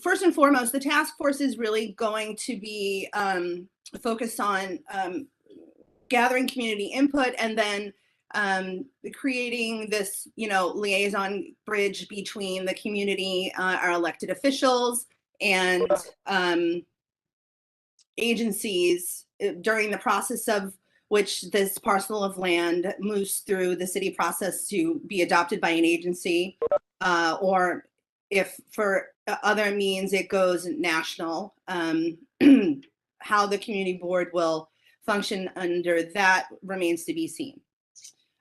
first and foremost, the task force is really going to be focused on gathering community input and then creating this, liaison bridge between the community, our elected officials, and agencies during the process of which this parcel of land moves through the city process to be adopted by an agency, or if for other means it goes national. How the community board will function under that remains to be seen.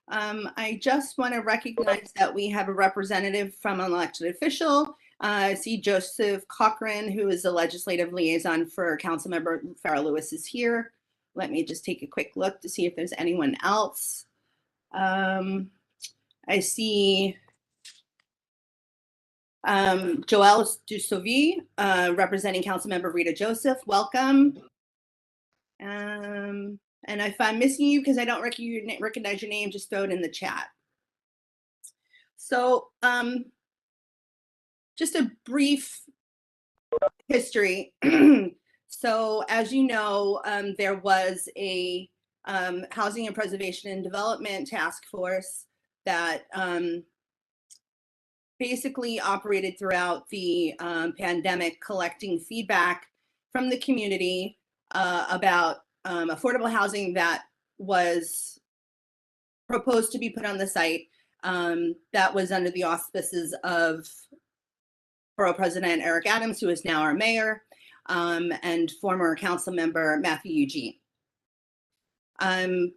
I just want to recognize that we have a representative from an elected official. I see Joseph Cochran, who is the legislative liaison for Councilmember Farrah Lewis, is here. Let me just take a quick look to see if there's anyone else. I see Joelle Dussauvy, representing Councilmember Rita Joseph. Welcome. And if I'm missing you because I don't recognize your name, just throw it in the chat. So just a brief history. So as you know, there was a Housing and Preservation and Development Task Force that basically operated throughout the pandemic, collecting feedback from the community about affordable housing that was proposed to be put on the site, that was under the auspices of Borough President Eric Adams, who is now our mayor, and former council member Matthew Eugene. I'm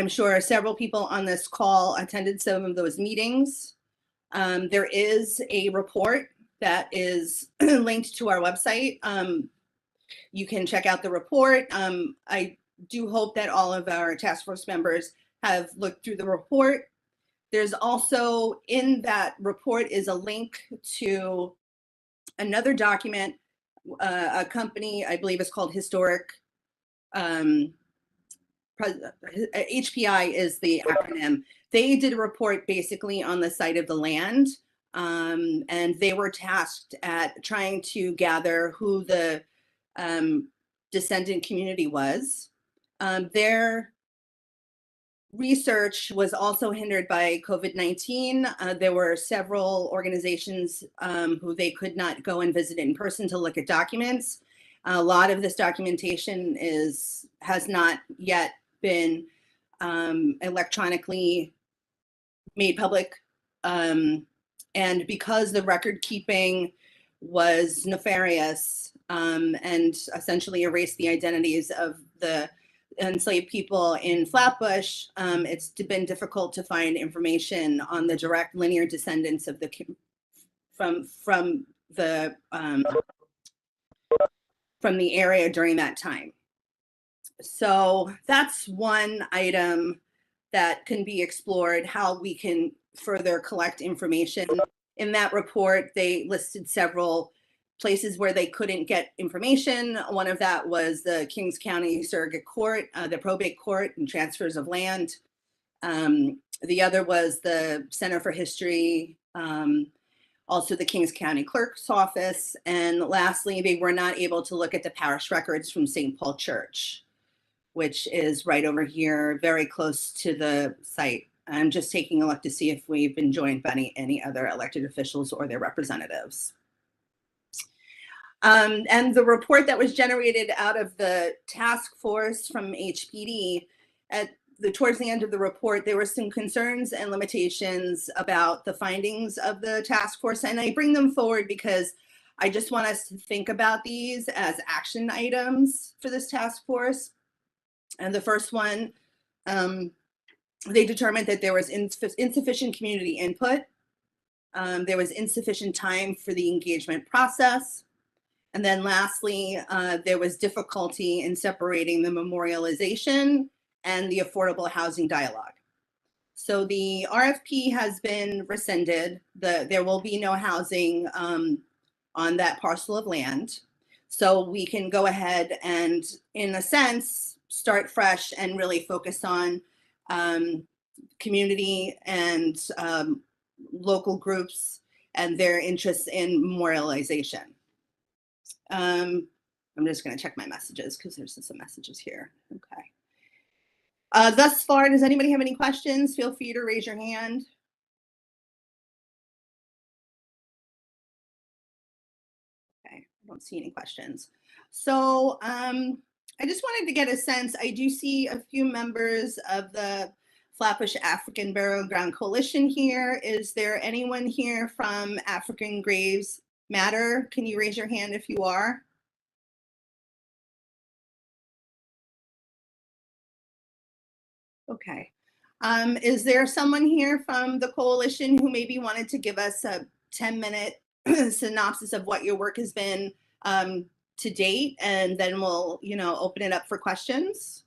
sure several people on this call attended some of those meetings. There is a report that is linked to our website. You can check out the report. I do hope that all of our task force members have looked through the report. There's also in that report is a link to another document, a company, I believe it's called Historic, HPI is the acronym. They did a report basically on the site of the land, and they were tasked at trying to gather who the descendant community was. Their research was also hindered by COVID-19. There were several organizations who they could not go and visit in person to look at documents. A lot of this documentation has not yet been electronically made public. And because the record keeping was nefarious and essentially erased the identities of the enslaved people in Flatbush, it's been difficult to find information on the direct linear descendants of the from the area during that time. So that's one item that can be explored, how we can further collect information. In that report, they listed several places where they couldn't get information. One of that was the Kings County Surrogate Court, the probate court and transfers of land. The other was the Center for History, also the Kings County Clerk's Office. And lastly, they were not able to look at the parish records from St. Paul Church, which is right over here, very close to the site. I'm just taking a look to see if we've been joined by any other elected officials or their representatives. And the report that was generated out of the task force from HPD, towards the end of the report, there were some concerns and limitations about the findings of the task force. And I bring them forward because I just want us to think about these as action items for this task force. And the first one, they determined that there was insufficient community input. There was insufficient time for the engagement process. And then lastly, there was difficulty in separating the memorialization and the affordable housing dialogue. So the RFP has been rescinded. There will be no housing on that parcel of land. So we can go ahead and, in a sense, start fresh and really focus on community and local groups and their interest in memorialization. I'm just going to check my messages because there's some messages here. Okay. Thus far, does anybody have any questions? Feel free to raise your hand. Okay, I don't see any questions. So I just wanted to get a sense. I do see a few members of the Flatbush African Burial Ground Coalition here. Is there anyone here from African Graves Matter? Can you raise your hand if you are? Okay. Is there someone here from the coalition who maybe wanted to give us a 10-minute synopsis of what your work has been to date, and then we'll, open it up for questions?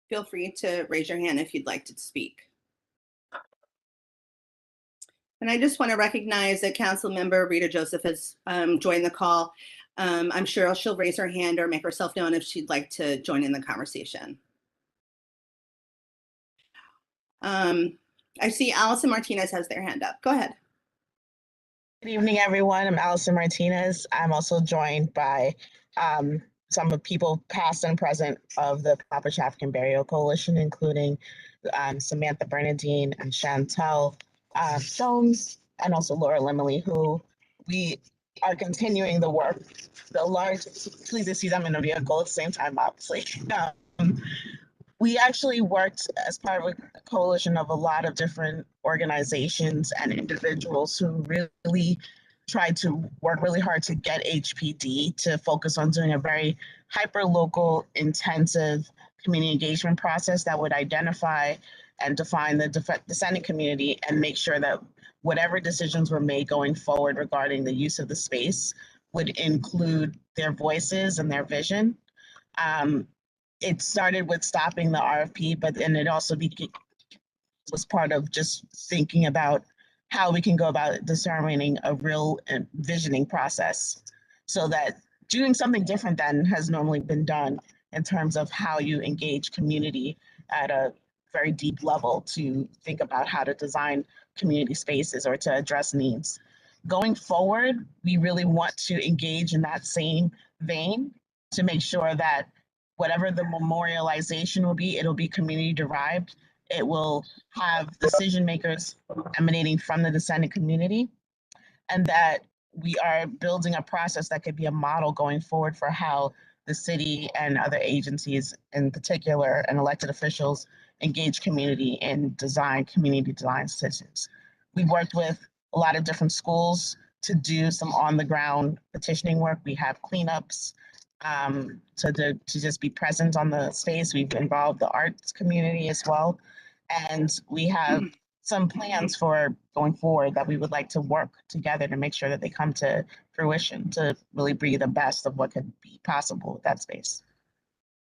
Feel free to raise your hand if you'd like to speak. And I just want to recognize that Council Member Rita Joseph has joined the call. I'm sure she'll raise her hand or make herself known if she'd like to join in the conversation. I see Allison Martinez has their hand up. Go ahead. Good evening, everyone. I'm Allison Martinez. I'm also joined by some of the people past and present of the Flatbush African Burial Coalition, including Samantha Bernadine and Chantel Jones, and also Laura Limley, who we are continuing the work. The large, pleased to see them in a vehicle at the same time, obviously. We actually worked as part of a coalition of a lot of different organizations and individuals who really tried to work really hard to get HPD to focus on doing a very hyper-local, intensive community engagement process that would identify and define the descendant community and make sure that whatever decisions were made going forward regarding the use of the space would include their voices and their vision. It started with stopping the RFP, but then it also was part of just thinking about how we can go about determining a real visioning process, so that doing something different than has normally been done in terms of how you engage community at a very deep level to think about how to design community spaces or to address needs. Going forward, we really want to engage in that same vein to make sure that whatever the memorialization will be, it'll be community derived. It will have decision makers emanating from the descendant community, and that we are building a process that could be a model going forward for how the city and other agencies in particular and elected officials engage community in community design decisions. We've worked with a lot of different schools to do some on the ground petitioning work. We have cleanups, to just be present on the space. We've involved the arts community as well. And we have some plans for going forward that we would like to work together to make sure that they come to fruition, to really breathe the best of what could be possible with that space.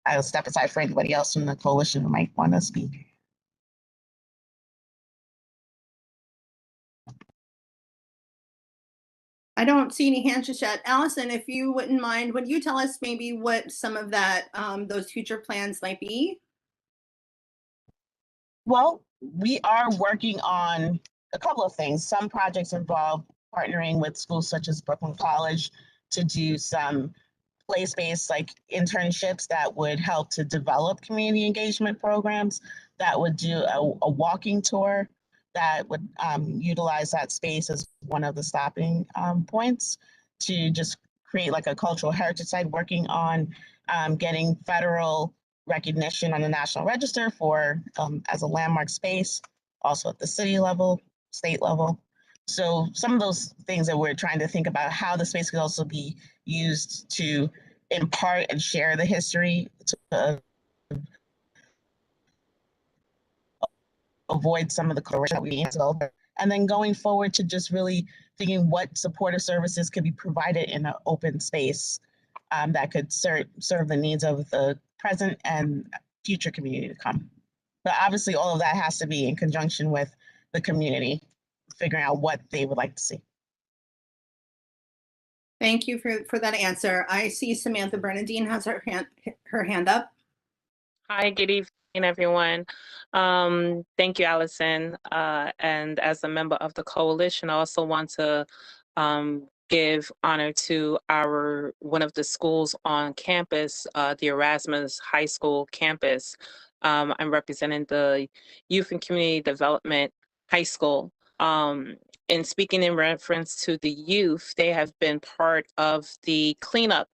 I'll step aside for anybody else from the coalition who might want to speak. I don't see any hands just yet. Allison, if you wouldn't mind, would you tell us maybe what some of that, those future plans might be? Well, we are working on a couple of things. Some projects involve partnering with schools such as Brooklyn College to do some place-based like internships that would help to develop community engagement programs, that would do a walking tour that would utilize that space as one of the stopping points to just create like a cultural heritage site, working on getting federal recognition on the National Register for as a landmark space, also at the city level, state level. So some of those things that we're trying to think about how the space could also be used to impart and share the history, to avoid some of the corruption that we handled. And then going forward to just really thinking what supportive services could be provided in an open space that could serve the needs of the present and future community to come. But obviously all of that has to be in conjunction with the community, figuring out what they would like to see. Thank you for that answer. I see Samantha Bernadine has her hand up. Hi, good evening. everyone. Thank you, Allison. And as a member of the coalition, I also want to give honor to one of the schools on campus, the Erasmus High School campus. I'm representing the Youth and Community Development High School. And speaking in reference to the youth, they have been part of the cleanup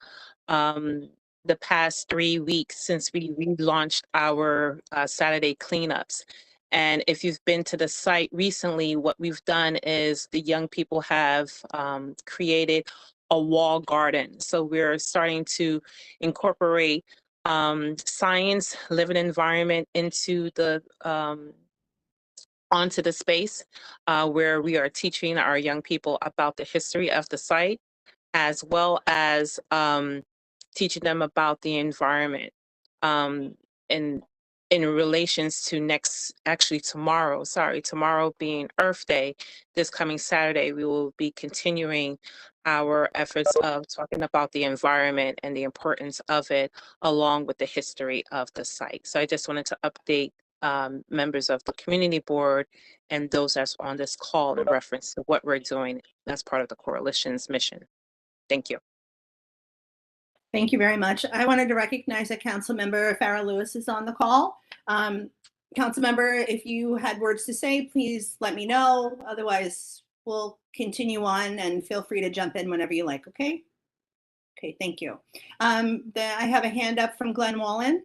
the past 3 weeks since we relaunched our Saturday cleanups. And if you've been to the site recently, what we've done is the young people have created a wall garden. So we're starting to incorporate science, living environment into the onto the space where we are teaching our young people about the history of the site, as well as teaching them about the environment. In relations to tomorrow being Earth Day, this coming Saturday, we will be continuing our efforts of talking about the environment and the importance of it, along with the history of the site. So I just wanted to update members of the community board and those that's on this call in reference to what we're doing as part of the coalition's mission. Thank you. Thank you very much. I wanted to recognize that Councilmember Farah Lewis is on the call. Councilmember, if you had words to say, please let me know. Otherwise, we'll continue on, and feel free to jump in whenever you like, okay? Okay, thank you. I have a hand up from Glenn Wallen.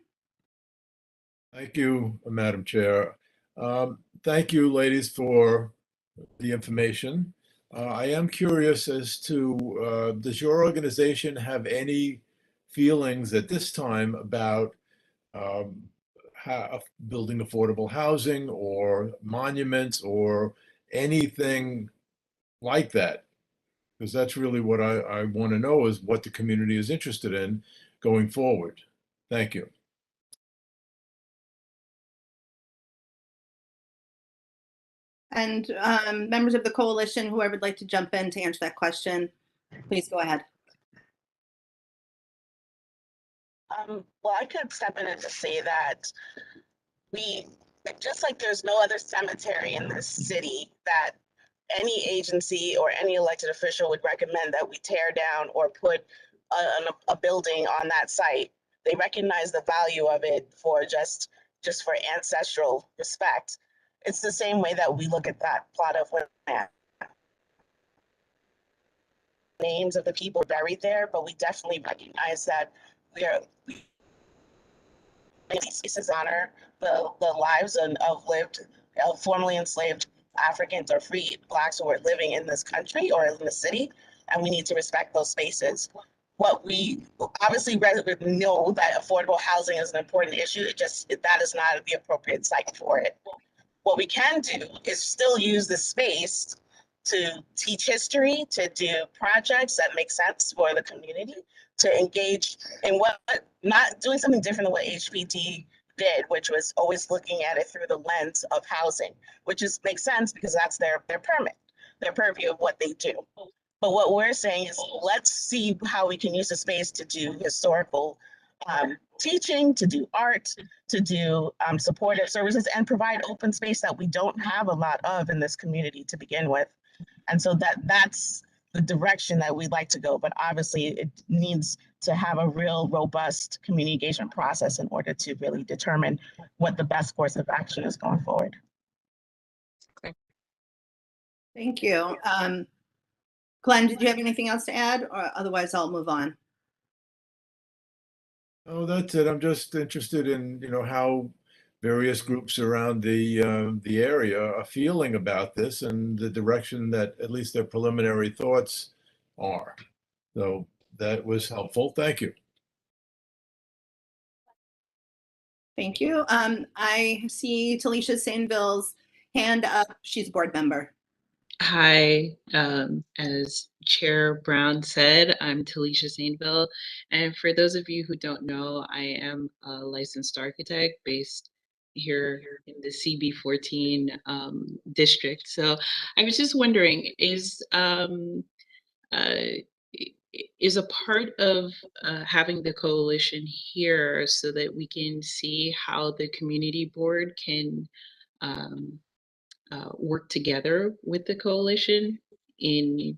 Thank you, Madam Chair. Thank you, ladies, for the information. I am curious as to, does your organization have any feelings at this time about building affordable housing or monuments or anything like that? Because that's really what I want to know, is what the community is interested in going forward. Thank you. And members of the coalition, whoever would like to jump in to answer that question, please go ahead. Well, I could step in and just say that just like there's no other cemetery in this city that any agency or any elected official would recommend that we tear down or put a building on that site. They recognize the value of it for just for ancestral respect. It's the same way that we look at that plot of land. Names of the people buried there, but we definitely recognize that these spaces honor the lives of formerly enslaved Africans or free Blacks who are living in this country or in the city, and we need to respect those spaces. What we obviously know that affordable housing is an important issue. That is not the appropriate site for it. What we can do is still use the space to teach history, to do projects that make sense for the community, to engage in not doing something different than what HPD did, which was always looking at it through the lens of housing, which makes sense because that's their permit, their purview of what they do. But what we're saying is, let's see how we can use the space to do historical teaching, to do art, to do supportive services, and provide open space that we don't have a lot of in this community to begin with. And so that's the direction that we'd like to go. But obviously it needs to have a real robust community engagement process in order to really determine what the best course of action is going forward. Okay. Thank you. Glenn, did you have anything else to add, or otherwise I'll move on? Oh, that's it. I'm just interested in, how various groups around the area are feeling about this and the direction that at least their preliminary thoughts are. So that was helpful. Thank you. Thank you. I see Talisha Sainville's hand up. She's a board member. Hi, as Chair Brown said, I'm Talisha Sainville. And for those of you who don't know, I am a licensed architect based here in the CB14 district. So I was just wondering, is a part of having the coalition here so that we can see how the community board can work together with the coalition in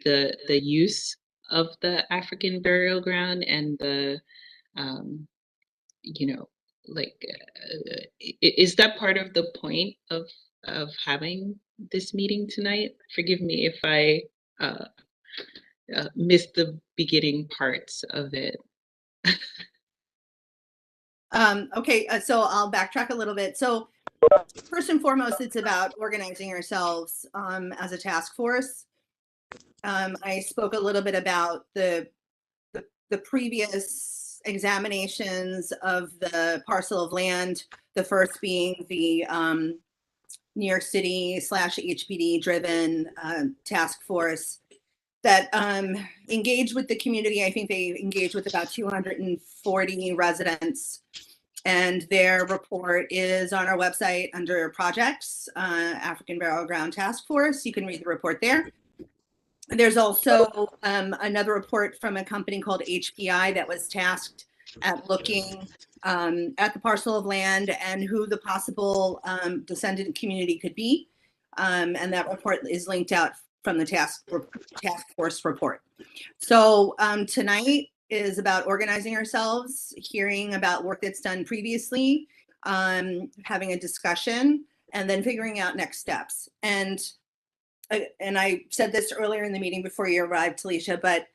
the use of the African burial ground and the you know, like is that part of the point of having this meeting tonight? Forgive me if I missed the beginning parts of it. Okay, so I'll backtrack a little bit. So first and foremost, it's about organizing ourselves as a task force. I spoke a little bit about the previous examinations of the parcel of land, the first being the New York City / HPD driven task force that engaged with the community. I think they engaged with about 240 residents, and their report is on our website under projects, African Burial Ground Task Force. You can read the report there. There's also another report from a company called HPI that was tasked at looking at the parcel of land and who the possible descendant community could be. And that report is linked out from the task force report. So tonight is about organizing ourselves, hearing about work that's done previously, having a discussion, and then figuring out next steps. And I said this earlier in the meeting before you arrived, Talisha, but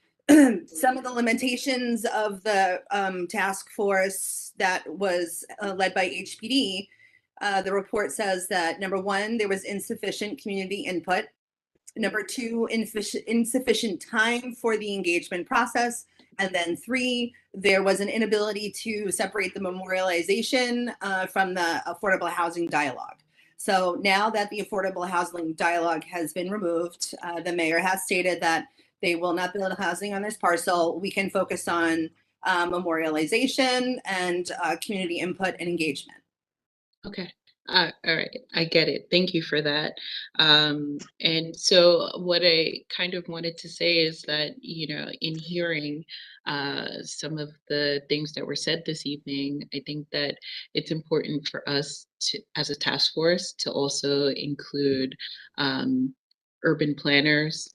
some of the limitations of the task force that was led by HPD, the report says that number one, there was insufficient community input. Number two, insufficient time for the engagement process. And then three, there was an inability to separate the memorialization from the affordable housing dialogue. So now that the affordable housing dialogue has been removed, the mayor has stated that they will not build housing on this parcel. We can focus on memorialization and community input and engagement. Okay. All right, I get it. Thank you for that. And so what I kind of wanted to say is that, you know, in hearing some of the things that were said this evening, I think that it's important for us to, as a task force, to also include urban planners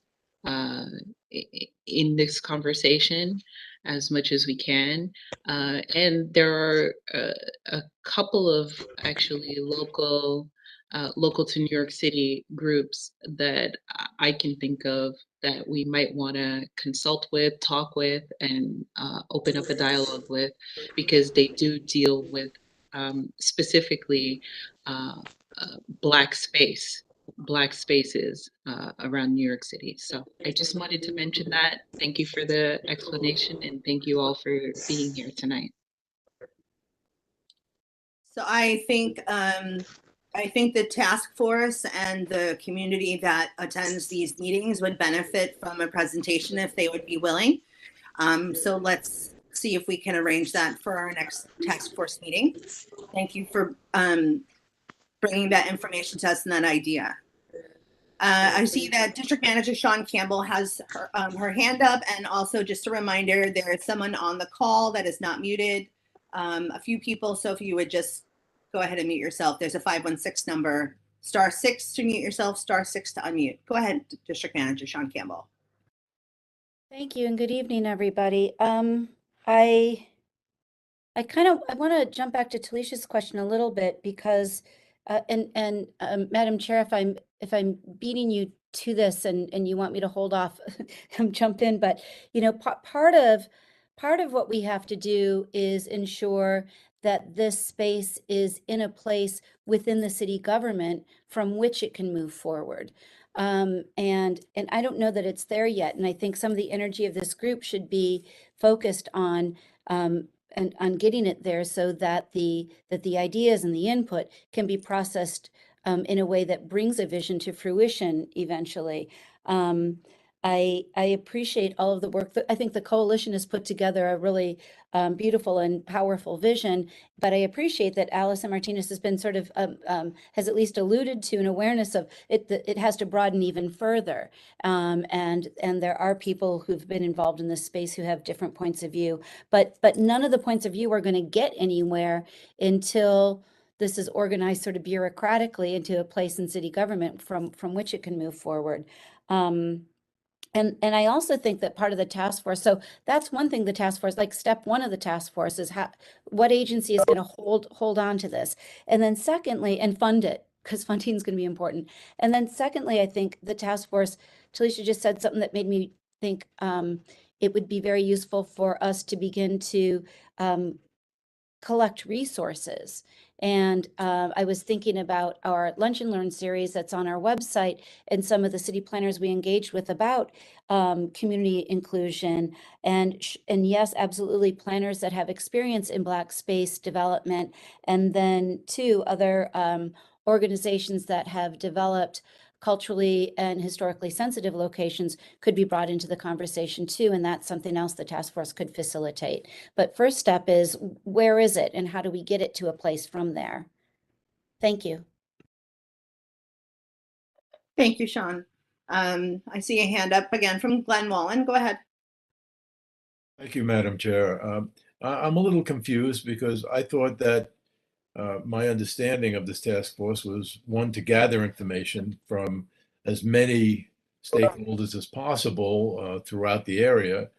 in this conversation as much as we can. And there are a couple of actually local to New York City groups that I can think of that we might want to consult with, talk with, and open up a dialogue with, because they do deal with specifically Black spaces around New York City. So I just wanted to mention that. Thank you for the explanation, and thank you all for being here tonight. So I think the task force and the community that attends these meetings would benefit from a presentation if they would be willing. So let's see if we can arrange that for our next task force meeting. Thank you for bringing that information to us and that idea. I see that District Manager Sean Campbell has her hand up, and also just a reminder, there is someone on the call that is not muted. A few people, so if you would just go ahead and mute yourself. There's a 516 number, *6 to mute yourself, *6 to unmute. Go ahead, District Manager Sean Campbell. Thank you and good evening, everybody. I want to jump back to Talisha's question a little bit because, Madam Chair, if I'm beating you to this and you want me to hold off, jump in. But you know, part of what we have to do is ensure that this space is in a place within the city government from which it can move forward. And I don't know that it's there yet. And I think some of the energy of this group should be focused on and on getting it there so that the ideas and the input can be processed in a way that brings a vision to fruition eventually. I appreciate all of the work that I think the coalition has put together a really beautiful and powerful vision. But I appreciate that Allison Martinez has been sort of has at least alluded to an awareness of it. That it has to broaden even further. And there are people who've been involved in this space who have different points of view. But none of the points of view are going to get anywhere until this is organized sort of bureaucratically into a place in city government from which it can move forward. And I also think that part of the task force, so that's one thing the task force, like step one of the task force is what agency is going to hold on to this. And then secondly, and fund it, because funding is going to be important. And then secondly, I think the task force, Talisha just said something that made me think it would be very useful for us to begin to collect resources. And I was thinking about our Lunch and Learn series that's on our website and some of the city planners we engaged with about community inclusion. And yes, absolutely, planners that have experience in Black space development. And then two, other organizations that have developed culturally and historically sensitive locations could be brought into the conversation too. And that's something else the task force could facilitate. But first step is, where is it and how do we get it to a place from there? Thank you. Thank you, Sean. I see a hand up again from Glenn Wallen. Go ahead. Thank you, Madam Chair. I'm a little confused because I thought that my understanding of this task force was one, to gather information from as many stakeholders as possible throughout the area,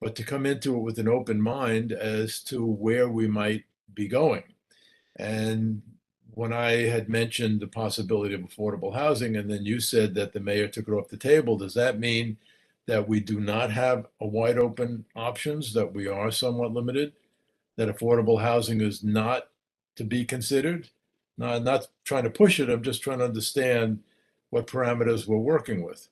but to come into it with an open mind as to where we might be going. And when I had mentioned the possibility of affordable housing, and then you said that the mayor took it off the table, does that mean that we do not have a wide open options, that we are somewhat limited, that affordable housing is not to be considered? No, I'm not trying to push it. I'm just trying to understand what parameters we're working with.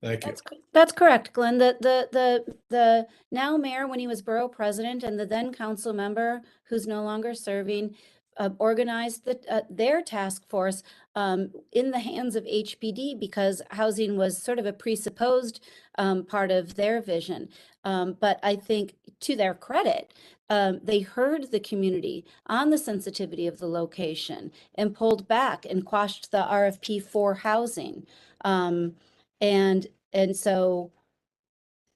Thank you. That's correct, Glenn. The now mayor, when he was borough president, and the then council member who's no longer serving, organized their task force in the hands of HPD because housing was sort of a presupposed part of their vision. But I think, to their credit, they heard the community on the sensitivity of the location and pulled back and quashed the RFP for housing. And so,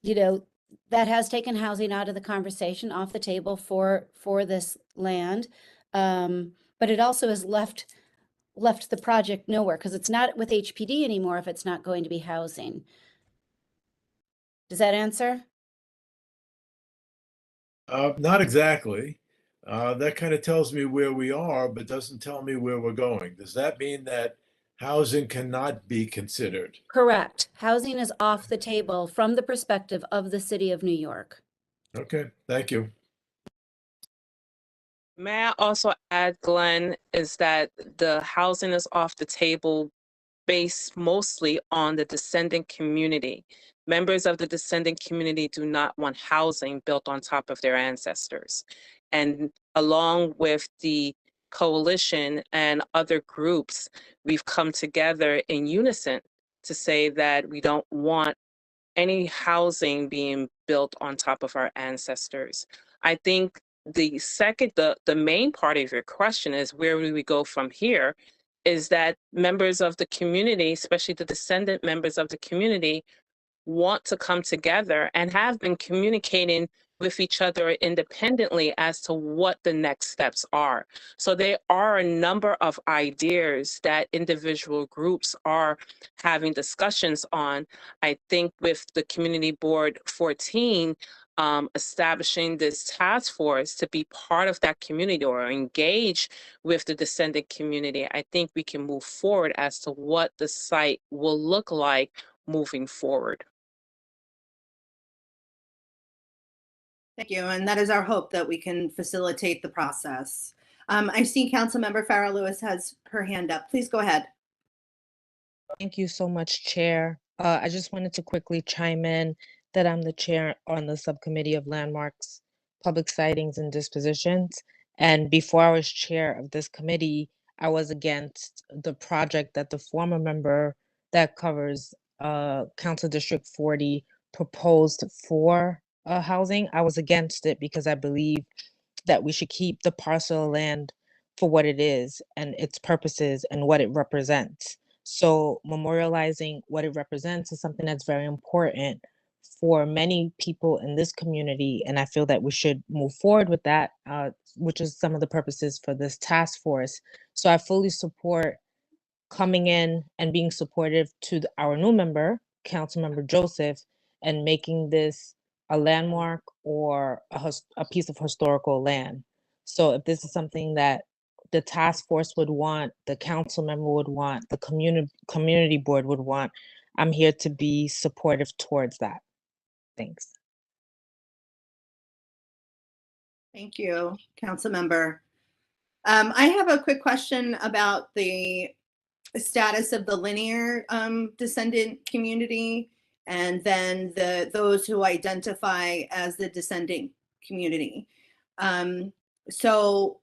you know, that has taken housing out of the conversation, off the table for this land. But it also has left the project nowhere because it's not with HPD anymore if it's not going to be housing. Does that answer? Not exactly. That kind of tells me where we are, but doesn't tell me where we're going. Does that mean that housing cannot be considered? Correct. Housing is off the table from the perspective of the city of New York. Okay, thank you. May I also add, Glenn, is that the housing is off the table based mostly on the descendant community. Members of the descendant community do not want housing built on top of their ancestors. And along with the coalition and other groups, we've come together in unison to say that we don't want any housing being built on top of our ancestors. I think the main part of your question is, where do we go from here? Is that members of the community, especially the descendant members of the community, want to come together and have been communicating with each other independently as to what the next steps are. So there are a number of ideas that individual groups are having discussions on. I think with the Community Board 14, establishing this task force to be part of that community or engage with the descendant community, I think we can move forward as to what the site will look like moving forward. Thank you. And that is our hope, that we can facilitate the process. I see Councilmember Farrah Lewis has her hand up. Please go ahead. Thank you so much, Chair. I just wanted to quickly chime in that I'm the chair on the Subcommittee of Landmarks, Public Sightings, and Dispositions. And before I was chair of this committee, I was against the project that the former member that covers Council District 40 proposed for housing. I was against it because I believe that we should keep the parcel of land for what it is and its purposes and what it represents. So memorializing what it represents is something that's very important for many people in this community. And I feel that we should move forward with that, which is some of the purposes for this task force. So I fully support coming in and being supportive to our new member, Councilmember Joseph, and making this a landmark or a piece of historical land. So if this is something that the task force would want, the council member would want, the community board would want, I'm here to be supportive towards that. Thanks. Thank you, Council Member. I have a quick question about the status of the linear descendant community, and then those who identify as the descendant community. So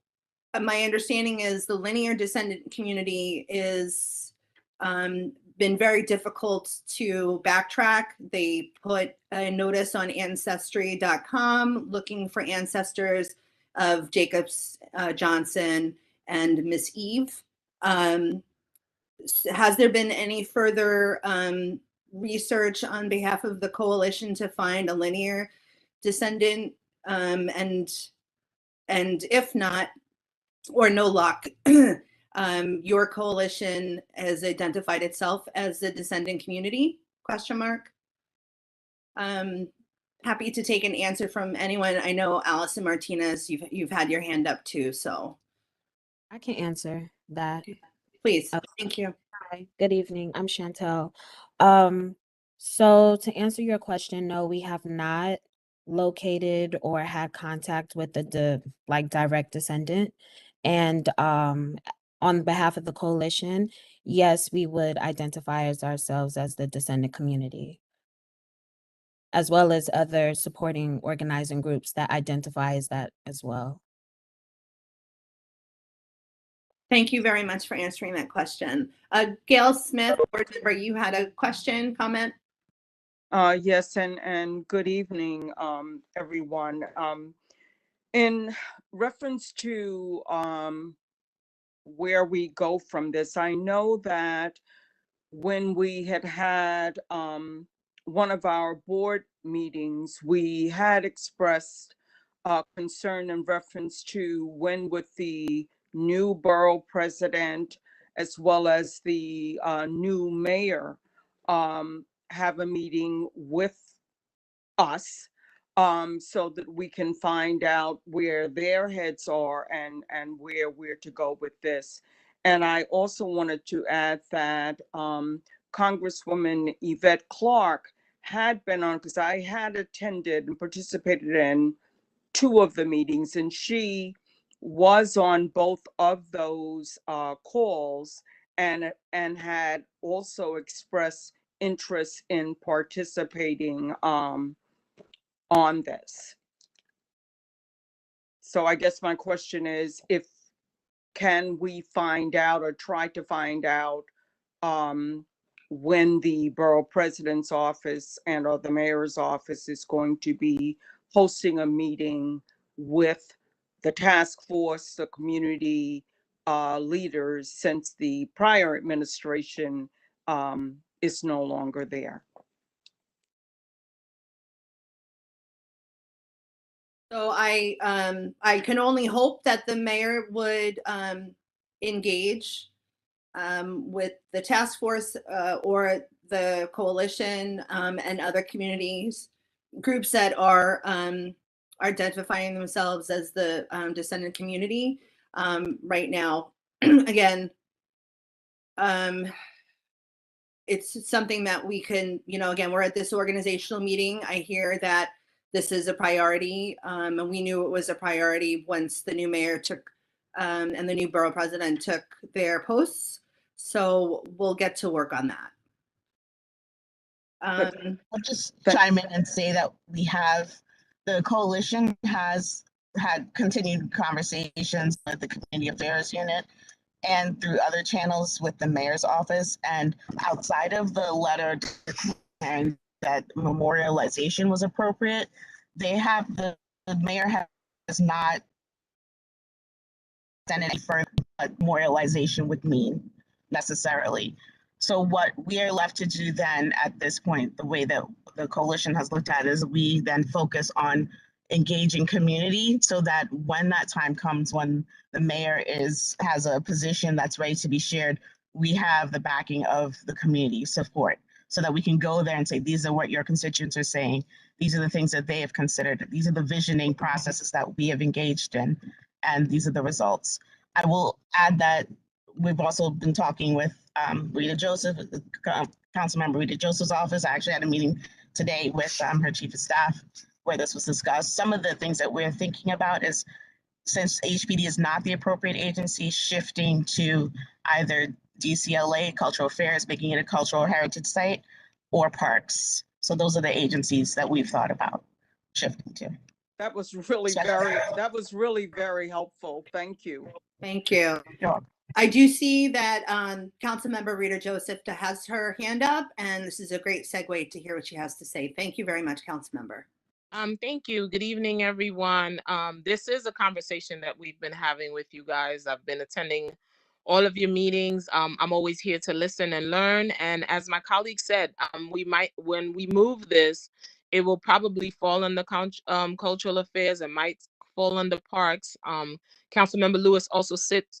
my understanding is the linear descendant community is been very difficult to backtrack. They put a notice on ancestry.com looking for ancestors of Jacobs Johnson and Miss Eve. Has there been any further research on behalf of the coalition to find a linear descendant? And if not, or no luck, your coalition has identified itself as the descendant community? Question mark. Happy to take an answer from anyone. I know Allison Martinez, you've had your hand up too, so. I can answer that. Please, thank you. Hi, good evening. I'm Chantel. So to answer your question, no, we have not located or had contact with the direct descendant. And on behalf of the coalition, yes, we would identify as ourselves as the descendant community, as well as other supporting organizing groups that identify as that as well. Thank you very much for answering that question. Gail Smith, board member, you had a question, comment? Yes, and good evening, everyone. In reference to where we go from this, I know that when we had one of our board meetings, we had expressed concern in reference to when would the new borough president as well as the new mayor have a meeting with us so that we can find out where their heads are and where we're to go with this. And I also wanted to add that Congresswoman Yvette Clarke had been on, because I had attended and participated in 2 of the meetings, and she was on both of those calls and had also expressed interest in participating on this. So I guess my question is, can we find out or try to find out when the borough president's office and or the mayor's office is going to be hosting a meeting with the task force, the community leaders, since the prior administration is no longer there? So I can only hope that the mayor would engage with the task force or the coalition and other communities, groups that are identifying themselves as the descendant community right now. Again, it's something that we can, again, we're at this organizational meeting. I hear that this is a priority, and we knew it was a priority once the new mayor took and the new borough president took their posts. So we'll get to work on that. I'll just chime in and say that the coalition has had continued conversations with the community affairs unit and through other channels with the mayor's office. And outside of the letter declaring that memorialization was appropriate, they have the mayor has not done any further what memorialization would mean necessarily. So what we are left to do then at this point, the way that the coalition has looked at it, is we then focus on engaging community so that when that time comes, when the mayor has a position that's ready to be shared, we have the backing of the community support so that we can go there and say, these are what your constituents are saying. These are the things that they have considered. These are the visioning processes that we have engaged in, and these are the results. I will add that we've also been talking with Rita Joseph, Councilmember Rita Joseph's office. I actually had a meeting today with her chief of staff where this was discussed. Some of the things that we're thinking about is, since HPD is not the appropriate agency, shifting to either DCLA, Cultural Affairs, making it a cultural heritage site, or parks. So those are the agencies that we've thought about shifting to. That was really very helpful. Thank you. Thank you. Sure. I do see that Councilmember Rita Joseph has her hand up, and this is a great segue to hear what she has to say. Thank you very much, Councilmember. Thank you. Good evening, everyone. This is a conversation that we've been having with you guys. I've been attending all of your meetings. I'm always here to listen and learn. And as my colleague said, when we move this, it will probably fall under cultural affairs and might fall under parks. Councilmember Lewis also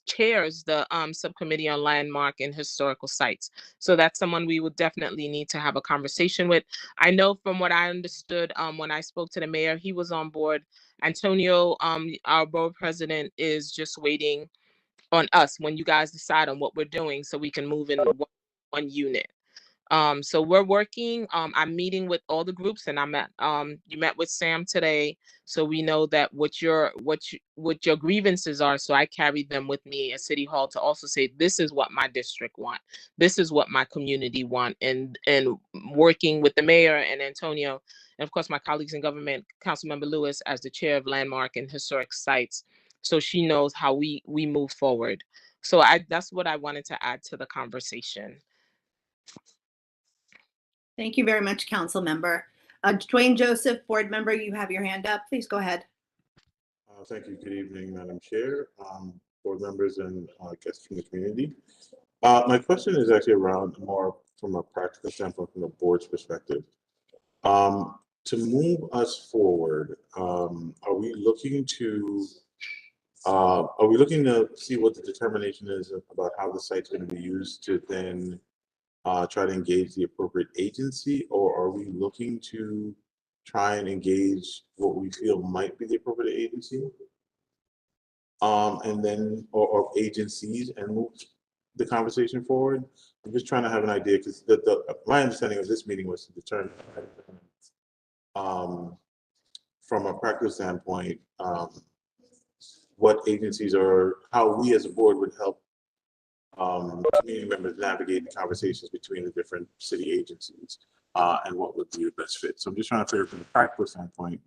chairs the subcommittee on landmark and historical sites. So that's someone we would definitely need to have a conversation with. I know from what I understood when I spoke to the mayor, he was on board. Antonio, our board president, is just waiting on us when you guys decide on what we're doing so we can move in one unit. So we're working. I'm meeting with all the groups, and you met with Sam today, so we know that what your grievances are. So I carried them with me at City Hall to also say, this is what my district want. This is what my community want, and working with the mayor and Antonio, and of course my colleagues in government, Councilmember Lewis as the chair of Landmark and Historic Sites, so she knows how we move forward. So that's what I wanted to add to the conversation. Thank you very much, Councilmember. Dwayne Joseph, board member, you have your hand up. Please go ahead. Thank you. Good evening, Madam Chair, board members, and guests from the community. My question is actually around more from a practical standpoint, from the board's perspective. To move us forward, are we looking to see what the determination is about how the site's going to be used to then try to engage the appropriate agency, or are we looking to try and engage what we feel might be the appropriate agency, and then or agencies, and move the conversation forward? I'm just trying to have an idea, because my understanding of this meeting was to determine from a practical standpoint what agencies, or how we as a board would help community members navigate the conversations between the different city agencies, and what would be the best fit. So I'm just trying to figure from a practical standpoint,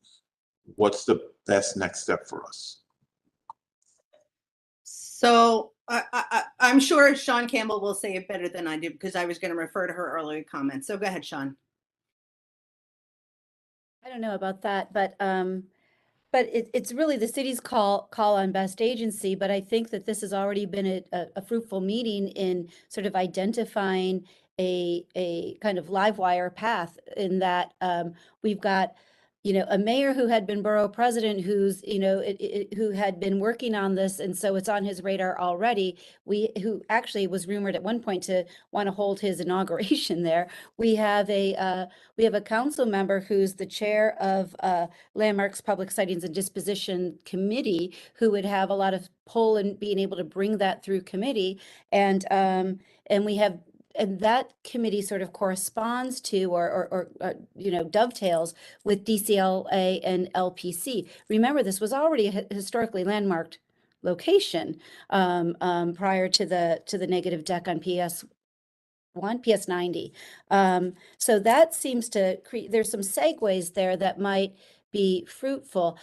what's the best next step for us? So I'm sure Sean Campbell will say it better than I do, because I was going to refer to her earlier comments. So go ahead, Sean. I don't know about that, but it's really the city's call on best agency. But I think that this has already been a fruitful meeting in sort of identifying a kind of live wire path, in that we've got, a mayor who had been borough president, who's, who had been working on this. And so it's on his radar already. Who actually was rumored at one point to want to hold his inauguration there. We have a council member who's the chair of Landmarks Public Sightings and Disposition Committee, who would have a lot of pull in being able to bring that through committee. And we have, and that committee sort of corresponds to or dovetails with DCLA and LPC. Remember, this was already a historically landmarked location prior to the negative deck on PS90. So that seems to create, there's some segues there that might be fruitful.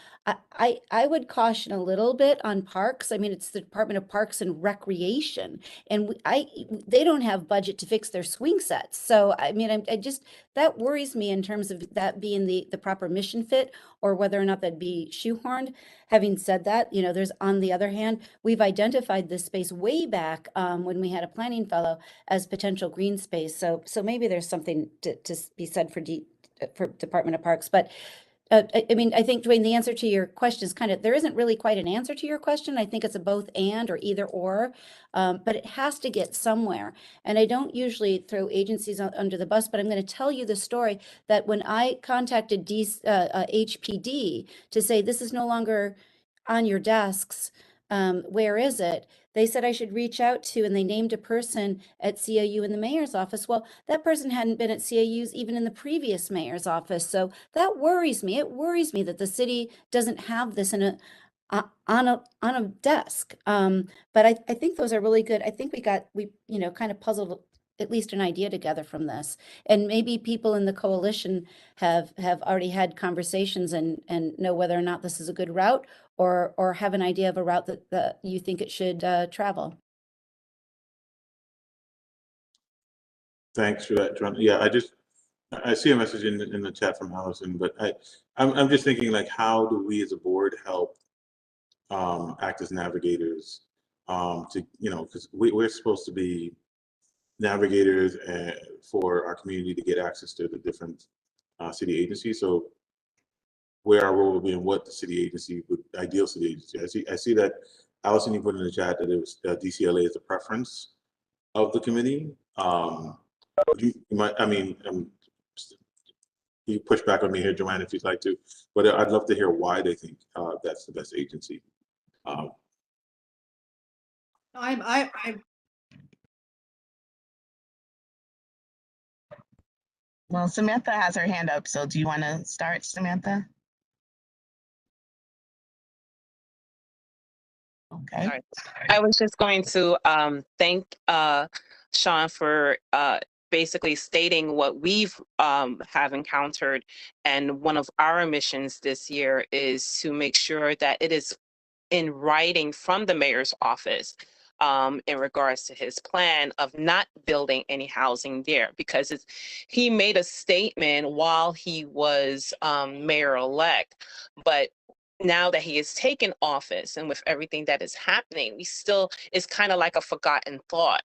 I would caution a little bit on parks. I mean, it's the Department of Parks and Recreation, and they don't have budget to fix their swing sets. So I mean, I just, that worries me in terms of that being the proper mission fit, or whether or not that'd be shoehorned. Having said that, you know, there's, on the other hand, we've identified this space way back when we had a planning fellow as potential green space. So maybe there's something to be said for Department of Parks. But I mean, I think, Dwayne, the answer to your question is kind of, there isn't really quite an answer to your question. I think it's a both and or either or, but it has to get somewhere. And I don't usually throw agencies under the bus, but I'm going to tell you the story that when I contacted HPD to say, this is no longer on your desks, where is it? They said I should reach out to, and they named a person at CAU in the mayor's office. Well, that person hadn't been at CAU's even in the previous mayor's office. So that worries me. It worries me that the city doesn't have this in on a desk. But I think those are really good. I think we you know, kind of puzzled at least an idea together from this. And maybe people in the coalition have already had conversations and know whether or not this is a good route, or have an idea of a route that you think it should travel. Thanks for that, John. Yeah, I see a message in the chat from Allison, but I'm just thinking, like, how do we as a board help act as navigators to, you know, because we're supposed to be navigators for our community to get access to the different city agencies. So where our role will be and what the city agency would, ideal city agency. I see that Allison, you put in the chat that it was DCLA is the preference of the committee. You might, I mean, you push back on me here, Joanne, if you'd like to, but I'd love to hear why they think that's the best agency. Well, Samantha has her hand up, so do you want to start, Samantha? Okay. Sorry. I was just going to thank Sean for basically stating what we've have encountered. And one of our missions this year is to make sure that it is in writing from the mayor's office in regards to his plan of not building any housing there, because he made a statement while he was mayor-elect, but now that he has taken office and with everything that is happening, it's kind of like a forgotten thought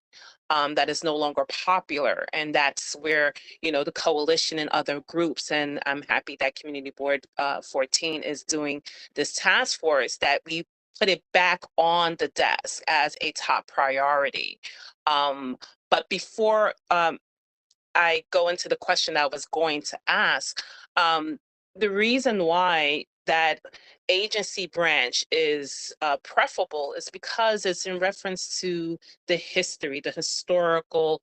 that is no longer popular. And that's where, you know, the coalition and other groups, and I'm happy that Community Board 14 is doing this task force, that we put it back on the desk as a top priority. But before I go into the question I was going to ask, the reason why that agency branch is preferable is because it's in reference to the history, the historical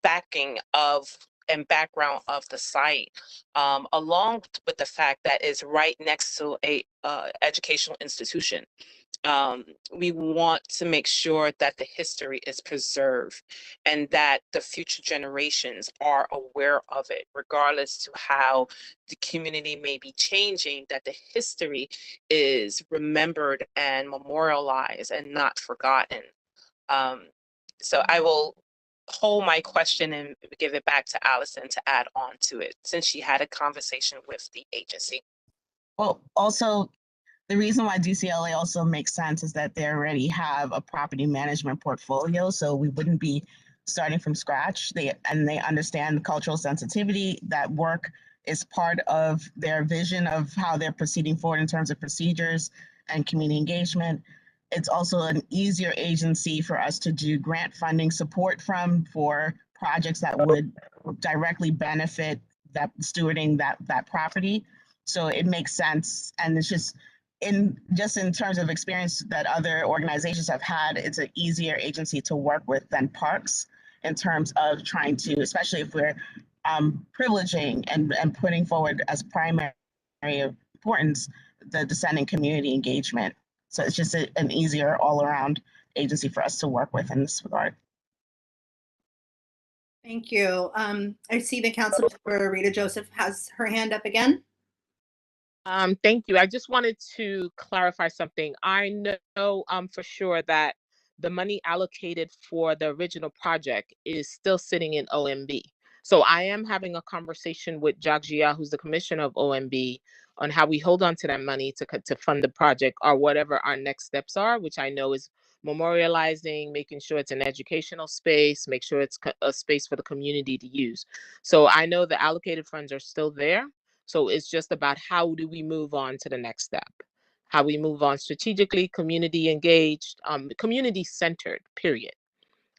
backing of and background of the site, along with the fact that it's right next to a educational institution. We want to make sure that the history is preserved and that the future generations are aware of it, regardless to how the community may be changing, that the history is remembered and memorialized and not forgotten. So I will hold my question and give it back to Allison to add on to it, since she had a conversation with the agency. Well, also, the reason why DCLA also makes sense is that they already have a property management portfolio, so we wouldn't be starting from scratch. They understand the cultural sensitivity. That work is part of their vision of how they're proceeding forward in terms of procedures and community engagement. It's also an easier agency for us to do grant funding support from for projects that would directly benefit that stewarding that property. So it makes sense, and it's just in terms of experience that other organizations have had, it's an easier agency to work with than parks in terms of trying to, especially if we're privileging and putting forward as primary importance the descending community engagement. So it's just an easier all-around agency for us to work with in this regard. Thank you. I see the Councilmember Rita Joseph has her hand up again. Thank you. I just wanted to clarify something. I know for sure that the money allocated for the original project is still sitting in OMB. So I am having a conversation with Jagjia, who's the commissioner of OMB, on how we hold on to that money to fund the project or whatever our next steps are, which I know is memorializing, making sure it's an educational space, make sure it's a space for the community to use. So I know the allocated funds are still there. So it's just about how do we move on to the next step? How we move on strategically, community engaged, community centered, period,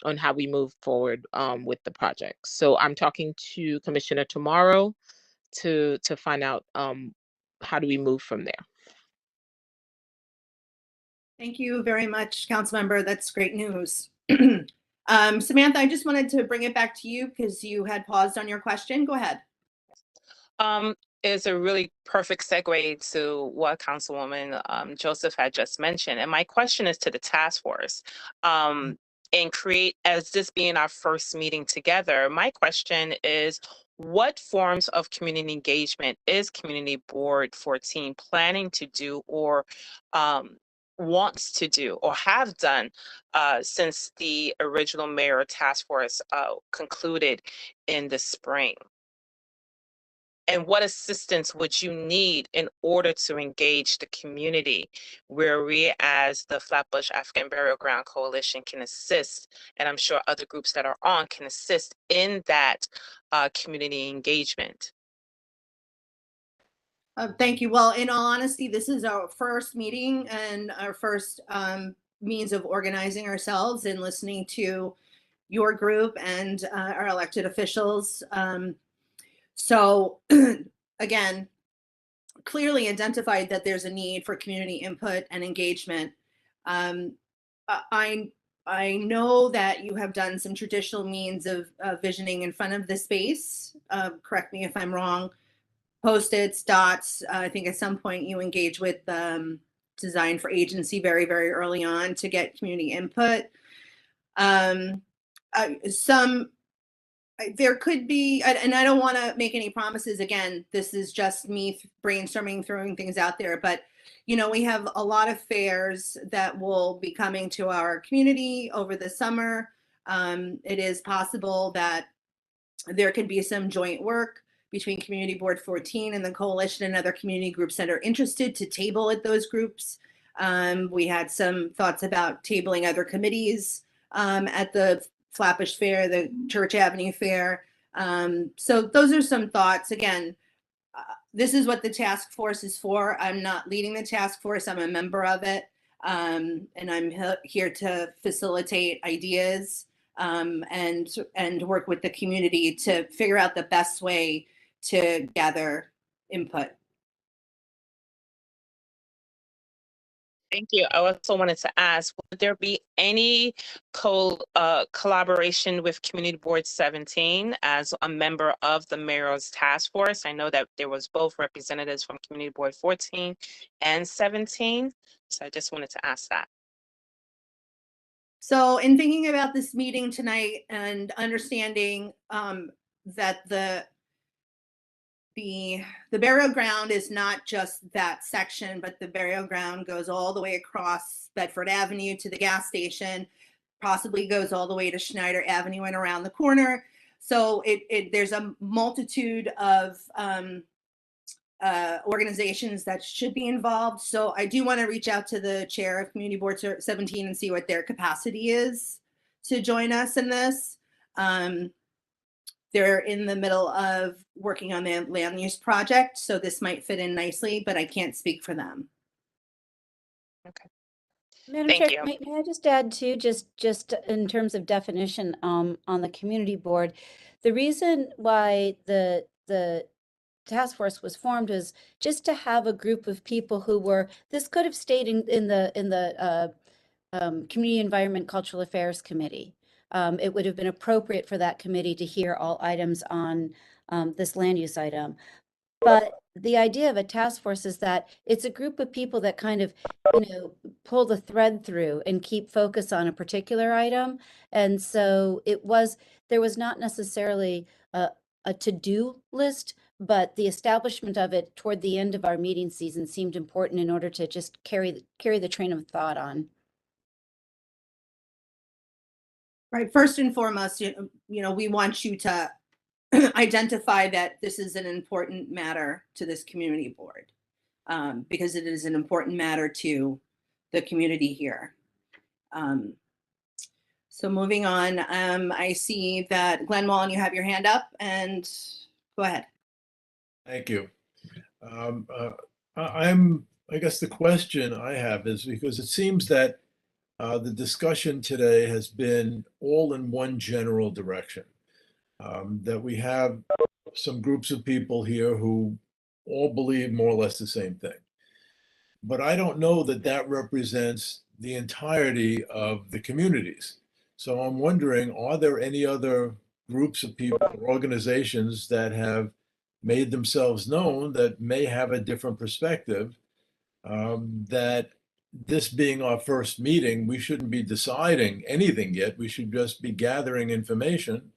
on how we move forward with the project. So I'm talking to Commissioner tomorrow to find out how do we move from there. Thank you very much, Councilmember. That's great news. Samantha, I just wanted to bring it back to you because you had paused on your question. Go ahead. Is a really perfect segue to what Councilwoman Joseph had just mentioned. And my question is to the task force. As this being our first meeting together, my question is, what forms of community engagement is Community Board 14 planning to do or wants to do or have done since the original mayor task force concluded in the spring? And what assistance would you need in order to engage the community, where we as the Flatbush African Burial Ground Coalition can assist, and I'm sure other groups that are on can assist in that community engagement? Thank you. Well, in all honesty, this is our first meeting and our first means of organizing ourselves and listening to your group and our elected officials. So again, clearly identified that there's a need for community input and engagement. I know that you have done some traditional means of visioning in front of the space. Correct me if I'm wrong. Post-its, dots. I think at some point you engage with Design for Agency very, very early on to get community input. There could be, and I don't want to make any promises. Again, this is just me brainstorming, throwing things out there. But, we have a lot of fairs that will be coming to our community over the summer. It is possible that there could be some joint work between Community Board 14 and the coalition and other community groups that are interested to table at those groups. We had some thoughts about tabling other committees at the Flatbush Fair, the Church Avenue Fair. So those are some thoughts. Again, this is what the task force is for. I'm not leading the task force. I'm a member of it. And I'm here to facilitate ideas and work with the community to figure out the best way to gather input. Thank you. I also wanted to ask, would there be any collaboration with Community Board 17 as a member of the mayor's task force? I know that there was both representatives from Community Board 14 and 17. So I just wanted to ask that. So in thinking about this meeting tonight and understanding that the burial ground is not just that section, but the burial ground goes all the way across Bedford Avenue to the gas station, possibly goes all the way to Schneider Avenue and around the corner. So there's a multitude of organizations that should be involved. So I do want to reach out to the chair of Community Board 17 and see what their capacity is to join us in this. They're in the middle of working on the land use project, so this might fit in nicely, but I can't speak for them. Okay. Madam Chair, may I just add too, just in terms of definition on the community board, the reason why the task force was formed is just to have a group of people who were, this could have stayed in the Community Environment Cultural Affairs Committee. It would have been appropriate for that committee to hear all items on this land use item. But the idea of a task force is that it's a group of people that kind of, pull the thread through and keep focus on a particular item. And so there was not necessarily a to-do list, but the establishment of it toward the end of our meeting season seemed important in order to just carry the train of thought on. Right. First and foremost, you know, we want you to identify that this is an important matter to this community board, because it is an important matter to the community here. So moving on, I see that Glenn Wallen, you have your hand up, and go ahead. Thank you. I guess the question I have is because it seems that the discussion today has been all in one general direction. That we have some groups of people here who all believe more or less the same thing. But I don't know that that represents the entirety of the communities. So I'm wondering, are there any other groups of people or organizations that have made themselves known that may have a different perspective? That this being our first meeting, we shouldn't be deciding anything yet. We should just be gathering information.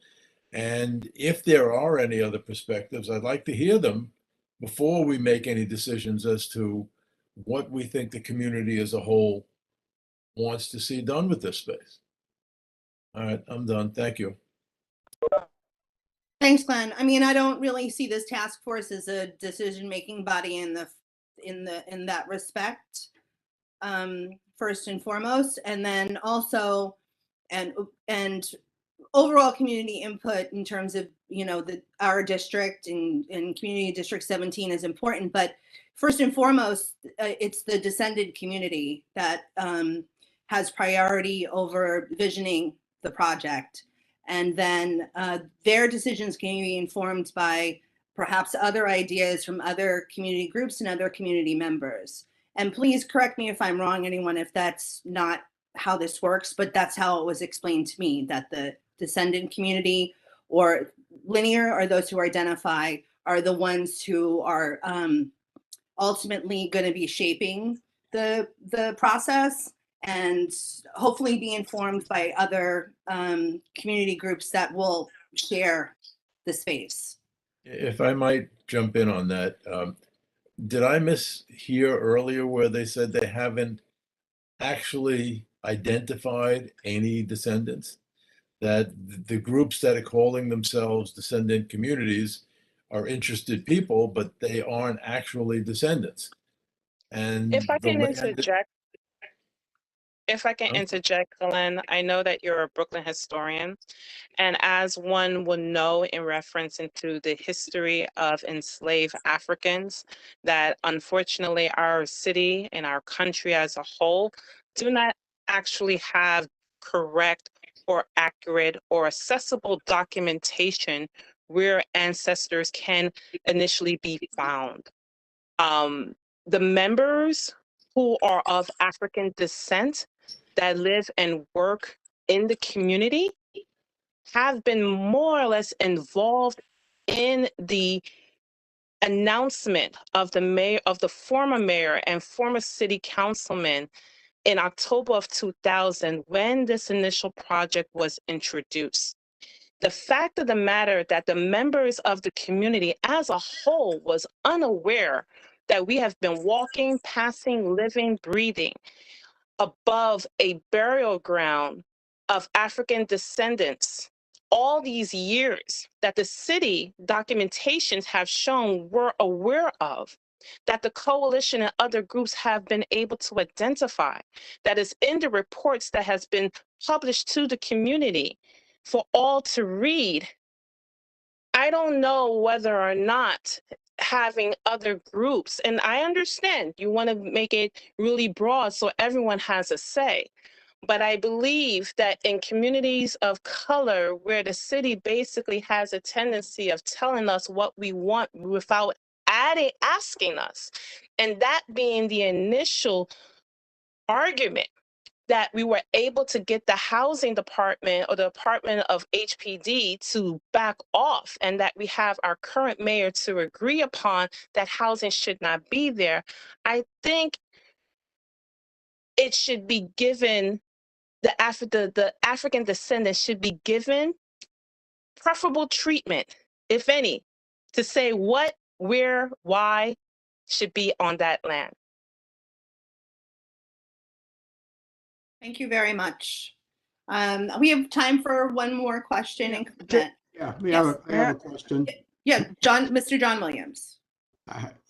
And if there are any other perspectives, I'd like to hear them before we make any decisions as to what we think the community as a whole wants to see done with this space. All right, I'm done. Thank you. Thanks, Glenn. I mean, I don't really see this task force as a decision-making body in that respect. First and foremost, and then also, and overall community input in terms of, you know, our district and community district 17 is important, but first and foremost, it's the descendant community that has priority over visioning the project. And then their decisions can be informed by perhaps other ideas from other community groups and other community members. And please correct me if I'm wrong, anyone, if that's not how this works, but that's how it was explained to me, that the descendant community or linear, or those who identify, are the ones who are ultimately going to be shaping the process, and hopefully be informed by other community groups that will share the space. If I might jump in on that, did I mishear earlier where they said they haven't actually identified any descendants? That the groups that are calling themselves descendant communities are interested people, but they aren't actually descendants. And If I the can land, interject, Glenn, I know that you're a Brooklyn historian, and as one will know in reference into the history of enslaved Africans, that unfortunately our city and our country as a whole do not actually have correct or accurate or accessible documentation where ancestors can initially be found. The members who are of African descent that live and work in the community have been more or less involved in the announcement of the mayor, of the former mayor and former city councilman in October of 2000 when this initial project was introduced. The fact of the matter that the members of the community as a whole was unaware that we have been walking, passing, living, breathing above a burial ground of African descendants all these years, that the city documentations have shown we're aware of, that the coalition and other groups have been able to identify, that is in the reports that has been published to the community for all to read. I don't know whether or not having other groups, and I understand you want to make it really broad so everyone has a say, but I believe that in communities of color where the city basically has a tendency of telling us what we want without asking us, and that being the initial argument, that we were able to get the housing department or the Department of HPD to back off, and that we have our current mayor to agree upon that housing should not be there. I think it should be given, the African descendants should be given preferable treatment, if any, to say what, where, why should be on that land. Thank you very much. We have time for one more question and comment. Yeah, Yes. I have a question. Yeah, Mr. John Williams,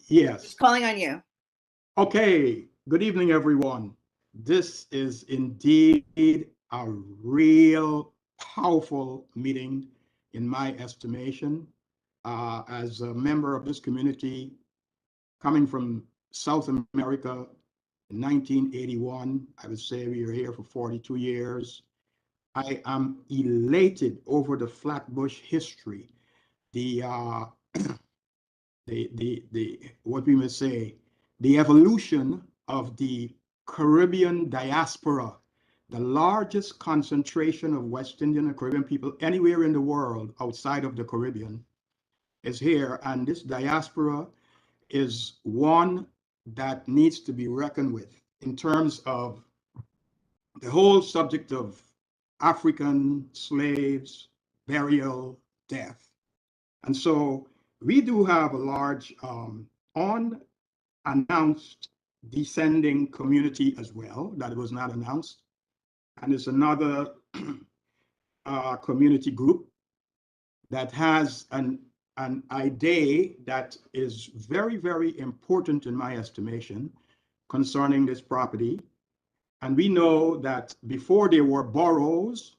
Yes. calling on you. Okay, good evening, everyone. This is indeed a real powerful meeting in my estimation. As a member of this community, coming from South America in 1981, I would say we were here for 42 years. I am elated over the Flatbush history, the what we may say, the evolution of the Caribbean diaspora, the largest concentration of West Indian and Caribbean people anywhere in the world outside of the Caribbean is here. And this diaspora is one that needs to be reckoned with in terms of the whole subject of African slaves, burial, death. And so we do have a large unannounced descending community as well that was not announced. And it's another community group that has an idea that is very, very important in my estimation concerning this property. And we know that before there were boroughs,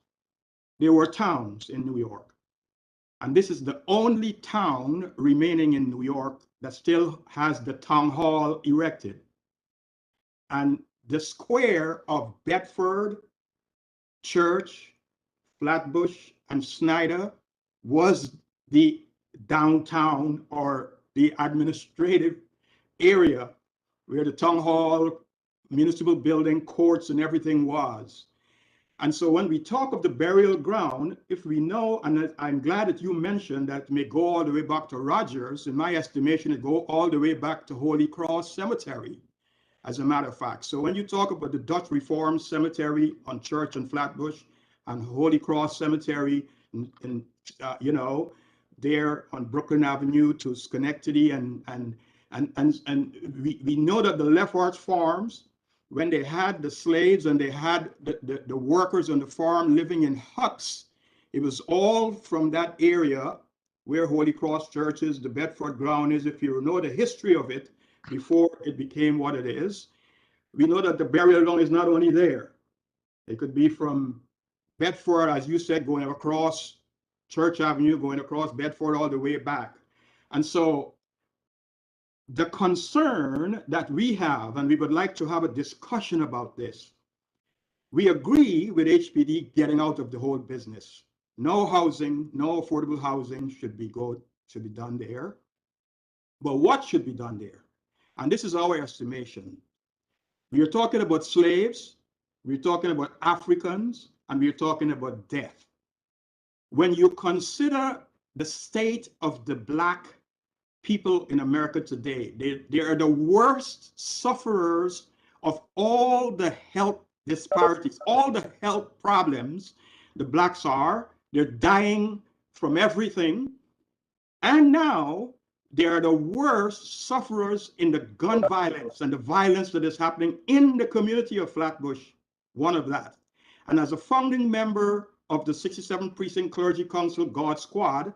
there were towns in New York. And this is the only town remaining in New York that still has the town hall erected. And the square of Bedford, Church, Flatbush, and Snyder was the downtown or the administrative area where the town hall, municipal building, courts, and everything was. And so when we talk of the burial ground, if we know, and I'm glad that you mentioned that it may go all the way back to Rogers, in my estimation, it go all the way back to Holy Cross Cemetery, as a matter of fact. So when you talk about the Dutch Reformed Cemetery on Church and Flatbush and Holy Cross Cemetery, and you know, there on Brooklyn Avenue to Schenectady, and we know that the Lefferts farms, when they had the slaves and they had the workers on the farm living in huts, it was all from that area where Holy Cross Church is, the Bedford ground is. If you know the history of it before it became what it is, we know that the burial ground is not only there. It could be from Bedford, as you said, going across Church Avenue, going across Bedford all the way back. And so the concern that we have, and we would like to have a discussion about this, we agree with HPD getting out of the whole business. No housing, no affordable housing should be done there. But what should be done there? And this is our estimation. We are talking about slaves, we're talking about Africans, and we're talking about death. When you consider the state of the Black people in America today, they are the worst sufferers of all the health disparities, all the health problems the Blacks are. They're dying from everything. And now they are the worst sufferers in the gun violence and the violence that is happening in the community of Flatbush, one of that. And as a founding member of the 67th Precinct Clergy Council God Squad,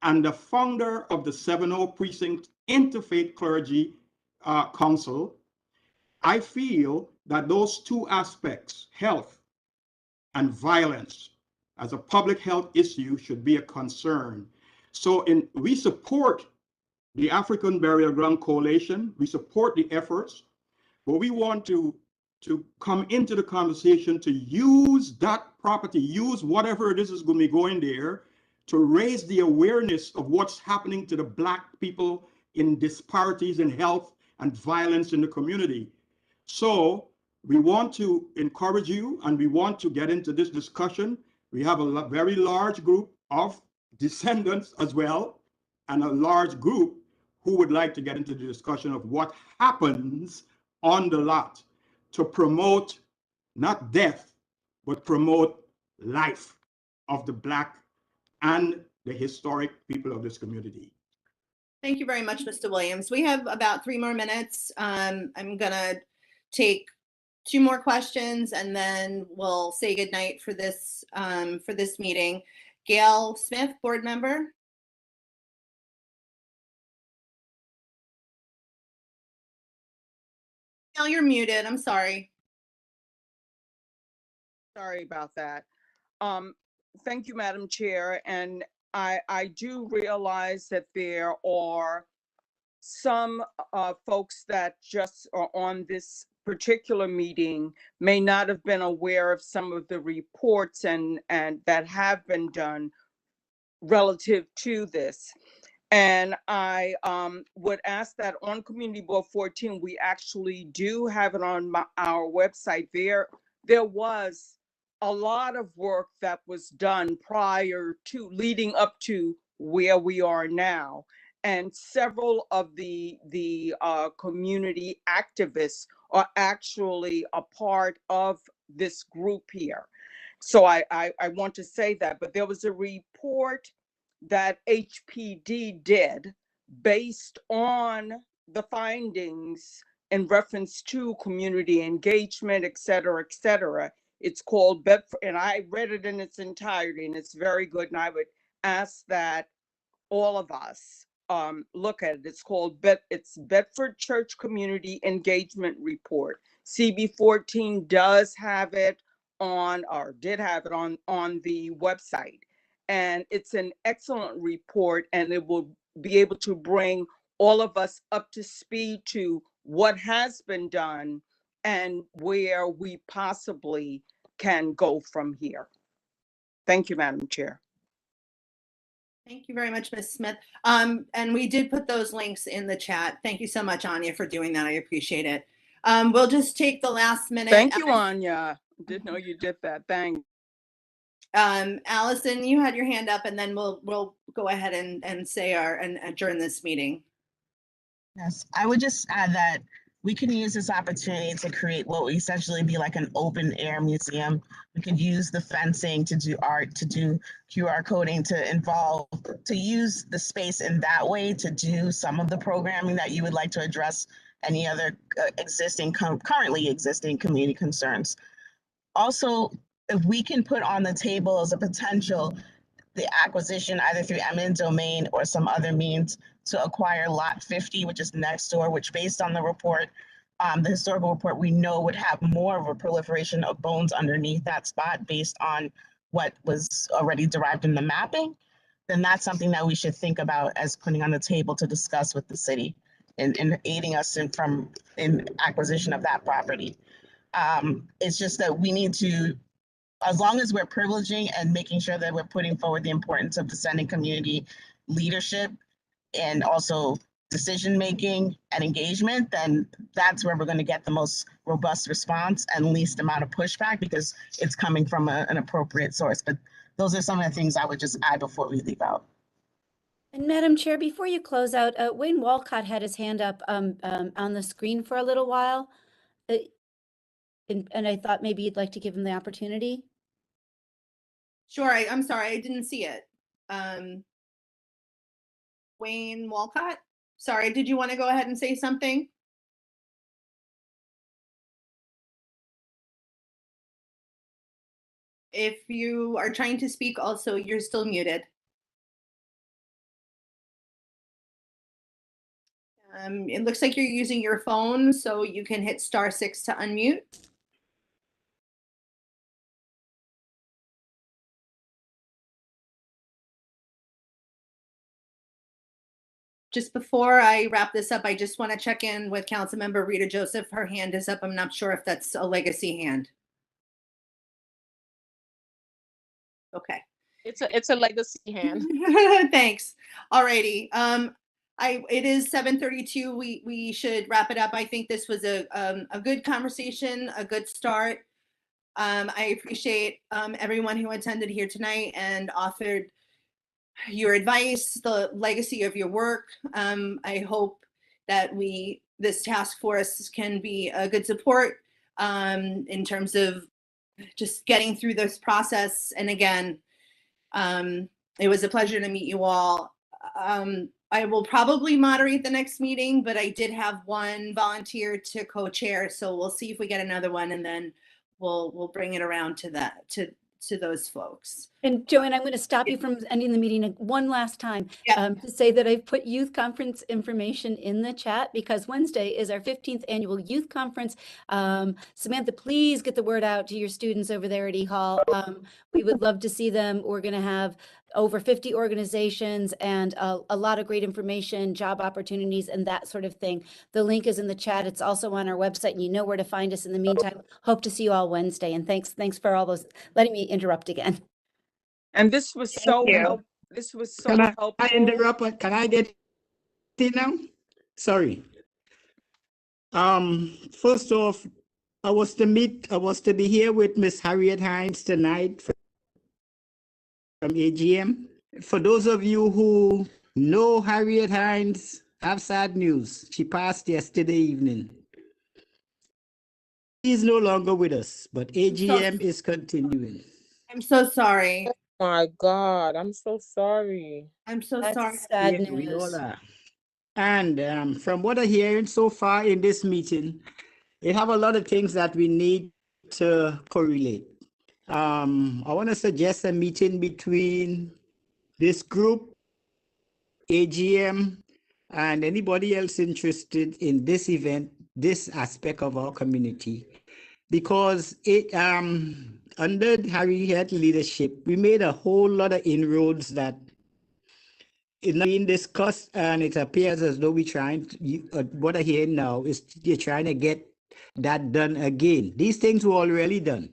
and the founder of the 70 Precinct Interfaith Clergy Council, I feel that those two aspects, health and violence, as a public health issue should be a concern. So we support the African Burial Ground Coalition, we support the efforts, but we want to come into the conversation to use that property, use whatever it is going to be going there, to raise the awareness of what's happening to the Black people in disparities in health and violence in the community. So we want to encourage you, and we want to get into this discussion. We have a very large group of descendants as well, and a large group who would like to get into the discussion of what happens on the lot to promote not death, but promote life of the Black and the historic people of this community. Thank you very much, Mr. Williams. We have about 3 more minutes. I'm gonna take 2 more questions and then we'll say goodnight for this meeting. Gail Smith, board member. Gail, you're muted. I'm sorry. Sorry about that. Thank you, Madam Chair. And I do realize that there are some folks that just are on this particular meeting may not have been aware of some of the reports and that have been done relative to this. And I would ask that on Community Board 14, we actually do have it on our website. There was a lot of work that was done prior to leading up to where we are now. And several of the community activists are actually a part of this group here. So I want to say that, but there was a report that HPD did based on the findings in reference to community engagement, et cetera, et cetera. It's called Bedford, and I read it in its entirety, and it's very good. And I would ask that all of us look at it. It's called it's Bedford Church Community Engagement Report. CB14 does have it on, or did have it on the website. And it's an excellent report, and it will be able to bring all of us up to speed to what has been done and where we possibly can go from here. Thank you, Madam Chair. Thank you very much, Ms. Smith. And we did put those links in the chat. Thank you so much, Anya, for doing that. I appreciate it. We'll just take the last minute. Thank you, Anya. Didn't know you did that. Thanks. Allison, you had your hand up, and then we'll go ahead and say and adjourn this meeting. Yes, I would just add that we can use this opportunity to create what would essentially be like an open air museum. We could use the fencing to do art, to do QR coding, to use the space in that way to do some of the programming that you would like to address any other currently existing community concerns. Also, if we can put on the table as a potential the acquisition either through eminent domain or some other means to acquire lot 50, which is next door, which based on the report, the historical report, we know would have more of a proliferation of bones underneath that spot based on what was already derived in the mapping, then that's something that we should think about as putting on the table to discuss with the city and aiding us in acquisition of that property. It's just that we need to, as long as we're privileging and making sure that we're putting forward the importance of descending community leadership and also decision-making and engagement, then that's where we're going to get the most robust response and least amount of pushback because it's coming from an appropriate source. But those are some of the things I would just add before we leave out. And Madam Chair, before you close out, Wayne Walcott had his hand up on the screen for a little while. And I thought maybe you'd like to give him the opportunity. Sure. I'm sorry, I didn't see it. Wayne Walcott. Sorry, did you want to go ahead and say something? If you are trying to speak also, you're still muted. It looks like you're using your phone, so you can hit *6 to unmute. Just before I wrap this up, I just want to check in with Councilmember Rita Joseph. Her hand is up. I'm not sure if that's a legacy hand. Okay. It's a legacy hand. Thanks. All righty. It is 7:32. We should wrap it up. I think this was a good conversation, a good start. I appreciate everyone who attended here tonight and offered your advice, the legacy of your work. I hope that this task force can be a good support in terms of just getting through this process. And again, it was a pleasure to meet you all. I will probably moderate the next meeting, but I did have one volunteer to co-chair, so we'll see if we get another one, and then we'll bring it around to that to those folks. And Joanne, I'm going to stop you from ending the meeting one last time to say that I've put youth conference information in the chat because Wednesday is our 15th annual youth conference. Samantha, please get the word out to your students over there at E-Hall. We would love to see them. We're going to have over 50 organizations and a lot of great information, job opportunities, and that sort of thing. The link is in the chat. It's also on our website, and you know where to find us. In the meantime, hope to see you all Wednesday. And thanks for all those, letting me interrupt again. And this was so helpful. This was so helpful. Can I interrupt? Can I get in now? Sorry. First off, I was to be here with Miss Harriet Hines tonight from AGM. For those of you who know Harriet Hines, I have sad news. She passed yesterday evening. She's no longer with us, but AGM is continuing. I'm so sorry. Oh my God, I'm so sorry. I'm so That's sorry. sad Yeah, we all news. are. And from what I'm hearing so far in this meeting, it have a lot of things that we need to correlate. I want to suggest a meeting between this group, AGM, and anybody else interested in this event, this aspect of our community, because it under Harriet leadership, we made a whole lot of inroads that is not being discussed, and it appears as though we're trying to, what I hear now is you're trying to get that done again. These things were already done.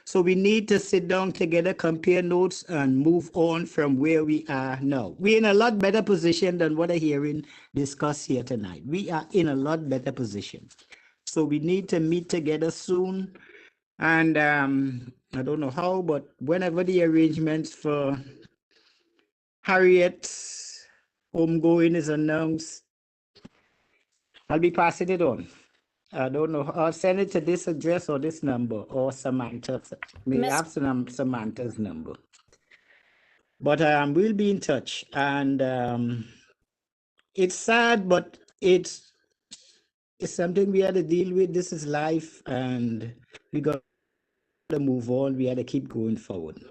So we need to sit down together, compare notes, and move on from where we are now. We're in a lot better position than what I'm hearing discussed here tonight. We are in a lot better position. So we need to meet together soon. And I don't know how, but whenever the arrangements for Harriet's homegoing is announced, I'll be passing it on. I don't know. I'll send it to this address or this number or Samantha's. May have Samantha's number. But we'll be in touch. And it's sad, but it's something we had to deal with. This is life, and we got to move on. We had to keep going forward.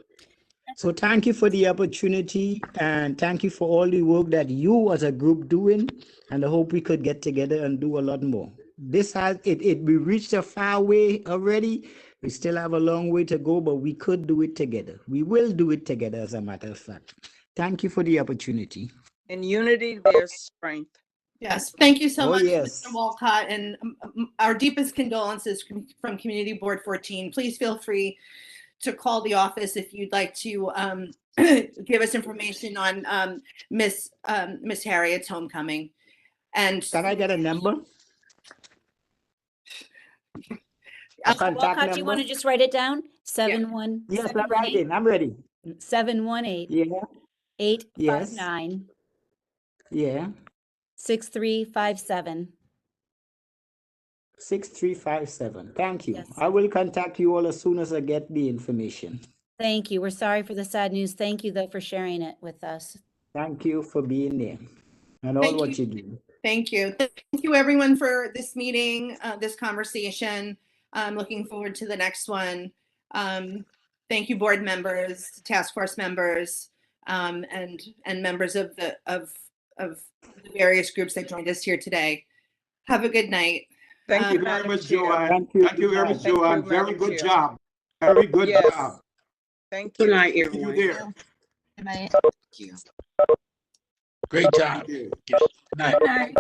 So thank you for the opportunity, and thank you for all the work that you as a group doing, and I hope we could get together and do a lot more. This has we reached a far way already. We still have a long way to go, but we could do it together. We will do it together, as a matter of fact. Thank you for the opportunity. In unity, there's strength. Yes, thank you so much, yes. Mr. Walcott, and our deepest condolences from Community Board 14. Please feel free to call the office if you'd like to give us information on Miss Harriet's homecoming. And can I get a number? Walcott, do you want to just write it down? 71. Yes, I'm writing. I'm ready. 718. Yeah. 859. Yeah. 6357. 6357. Thank you. Yes. I will contact you all as soon as I get the information. Thank you. We're sorry for the sad news. Thank you, though, for sharing it with us. Thank you for being there and all what you do. Thank you. Thank you, everyone, for this meeting, this conversation. I'm looking forward to the next one. Thank you, board members, task force members, and members of the various groups that joined us here today. Have a good night. Thank you very much, Joanne. Thank you. Thank you very much, Joanne. Very good job. Very good job. Thank you. Good night, everyone. You there. Good night. Thank you. Great job. Thank you. Good night. Good night.